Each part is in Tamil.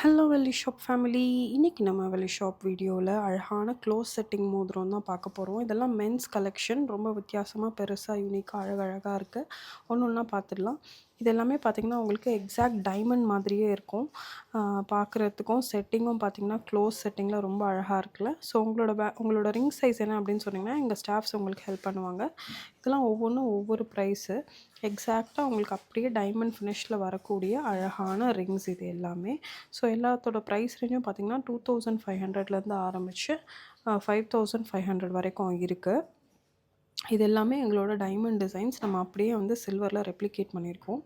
ஹலோ வெள்ளி ஷாப் ஃபேமிலி. இன்னைக்கு நம்ம வெள்ளி ஷாப் வீடியோவில் அழகான க்ளோஸ் செட்டிங் மோதிரம் தான் பார்க்க போகிறோம். இதெல்லாம் மென்ஸ் கலெக்ஷன். ரொம்ப வித்தியாசமாக பெருசாக யூனிக்காக அழகழகாக இருக்குது. ஒன்று ஒன்றா பார்த்துடலாம். இது எல்லாமே பார்த்திங்கன்னா உங்களுக்கு எக்ஸாக்ட் டைமண்ட் மாதிரியே இருக்கும். பார்க்குறதுக்கும் செட்டிங்கும் பார்த்திங்கன்னா க்ளோஸ் செட்டிங்கில் ரொம்ப அழகாக இருக்குல்ல. ஸோ உங்களோட ரிங் சைஸ் என்ன அப்படின்னு சொன்னிங்கன்னா எங்கள் ஸ்டாஃப்ஸ் உங்களுக்கு ஹெல்ப் பண்ணுவாங்க. இதெல்லாம் ஒவ்வொன்றும் ஒவ்வொரு ப்ரைஸு. எக்ஸாக்டாக உங்களுக்கு அப்படியே டைமண்ட் ஃபினிஷில் வரக்கூடிய அழகான ரிங்ஸ் இது எல்லாமே. ஸோ எல்லாத்தோட ப்ரைஸ் ரேஞ்சும் பார்த்திங்கன்னா 2500லேருந்து ஆரம்பித்து 5500 வரைக்கும் இருக்குது. இது எல்லாமே எங்களோட டைமண்ட் டிசைன்ஸ். நம்ம அப்படியே வந்து சில்வரில் ரெப்ளிகேட் பண்ணியிருக்கோம்.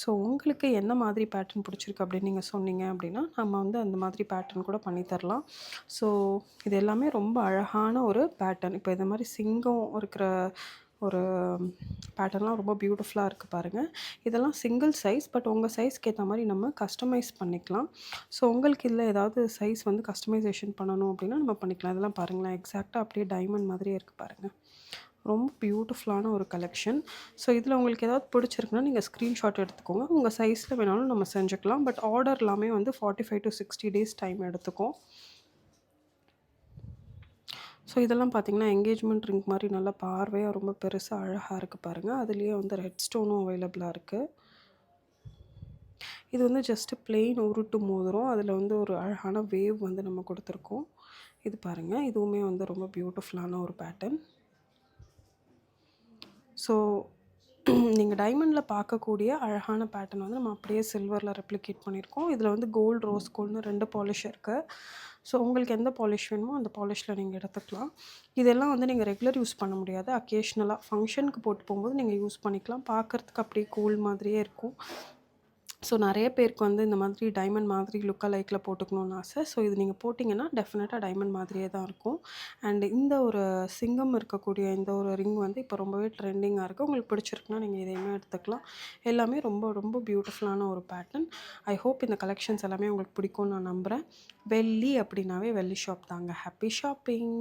ஸோ உங்களுக்கு எந்த மாதிரி பேட்டர்ன் பிடிச்சிருக்கு அப்படின்னு நீங்கள் சொன்னீங்க அப்படின்னா நம்ம வந்து அந்த மாதிரி பேட்டர்ன் கூட பண்ணி தரலாம். ஸோ இது எல்லாமே ரொம்ப அழகான ஒரு பேட்டர்ன். இப்போ இந்த மாதிரி சிங்கம் இருக்கிற ஒரு பேட்டர்ன்லாம் ரொம்ப பியூட்டிஃபுல்லாக இருக்குது பாருங்கள். இதெல்லாம் சிங்கிள் சைஸ், பட் உங்கள் சைஸ்க்கு ஏற்ற மாதிரி நம்ம கஸ்டமைஸ் பண்ணிக்கலாம். ஸோ உங்களுக்கு இதில் ஏதாவது சைஸ் வந்து கஸ்டமைசேஷன் பண்ணணும் அப்படின்னா நம்ம பண்ணிக்கலாம். இதெல்லாம் பாருங்களேன், எக்ஸாக்டாக அப்படியே டைமண்ட் மாதிரியே இருக்குது பாருங்கள். ரொம்ப பியூட்டிஃபுல்லான ஒரு கலெக்ஷன். ஸோ இதில் உங்களுக்கு ஏதாவது பிடிச்சிருக்குன்னா நீங்கள் ஸ்க்ரீன்ஷாட் எடுத்துக்கோங்க. உங்கள் சைஸில் வேணாலும் நம்ம செஞ்சுக்கலாம். பட் ஆர்டர் எல்லாமே வந்து 45 to 60 டேஸ் டைம் எடுத்துக்கும். ஸோ இதெல்லாம் பார்த்திங்கன்னா என்கேஜ்மெண்ட் ரிங் மாதிரி நல்லா பார்வையாக ரொம்ப பெருசாக அழகாக இருக்குது பாருங்கள். அதுலேயே வந்து ரெட் ஸ்டோனும் அவைலபிளாக இருக்குது. இது வந்து ஜஸ்ட்டு பிளெயின் உருட்டு மோதிரம். அதில் வந்து ஒரு அழகான வேவ் வந்து நம்ம கொடுத்துருக்கோம். இது பாருங்கள், இதுவுமே வந்து ரொம்ப பியூட்டிஃபுல்லான ஒரு பேட்டர்ன். ஸோ நீங்கள் டைமண்டில் பார்க்கக்கூடிய அழகான பேட்டர்ன் வந்து நம்ம அப்படியே சில்வரில் ரெப்ளிகேட் பண்ணியிருக்கோம். இதில் வந்து கோல்டு, ரோஸ் கோல்டுன்னு 2 பாலிஷ் இருக்குது. ஸோ உங்களுக்கு எந்த பாலிஷ் வேணுமோ அந்த பாலிஷில் நீங்கள் எடுத்துக்கலாம். இதெல்லாம் வந்து நீங்கள் ரெகுலர் யூஸ் பண்ண முடியாது. அக்கேஷ்னலாக ஃபங்க்ஷனுக்கு போட்டு போகும்போது நீங்கள் யூஸ் பண்ணிக்கலாம். பார்க்குறதுக்கு அப்படியே கூல் மாதிரியே இருக்கும். ஸோ நிறைய பேருக்கு வந்து இந்த மாதிரி டைமண்ட் மாதிரி லுக்காக லைக்கில் போட்டுக்கணுன்னு ஆசை. ஸோ இது நீங்கள் போட்டிங்கன்னா டெஃபினட்டாக டைமண்ட் மாதிரியே தான் இருக்கும். அண்ட் இந்த ஒரு சிங்கம் இருக்கக்கூடிய இந்த ஒரு ரிங் வந்து இப்போ ரொம்பவே ட்ரெண்டிங்காக இருக்குது. உங்களுக்கு பிடிச்சிருக்குன்னா நீங்கள் இதையுமே எடுத்துக்கலாம். எல்லாமே ரொம்ப ரொம்ப பியூட்டிஃபுல்லான ஒரு பேட்டர்ன். ஐ ஹோப் இந்த கலெக்ஷன்ஸ் எல்லாமே உங்களுக்கு பிடிக்கும்னு நான் நம்புகிறேன். வெள்ளி அப்படின்னாவே வெள்ளி ஷாப் தாங்க. Happy shopping.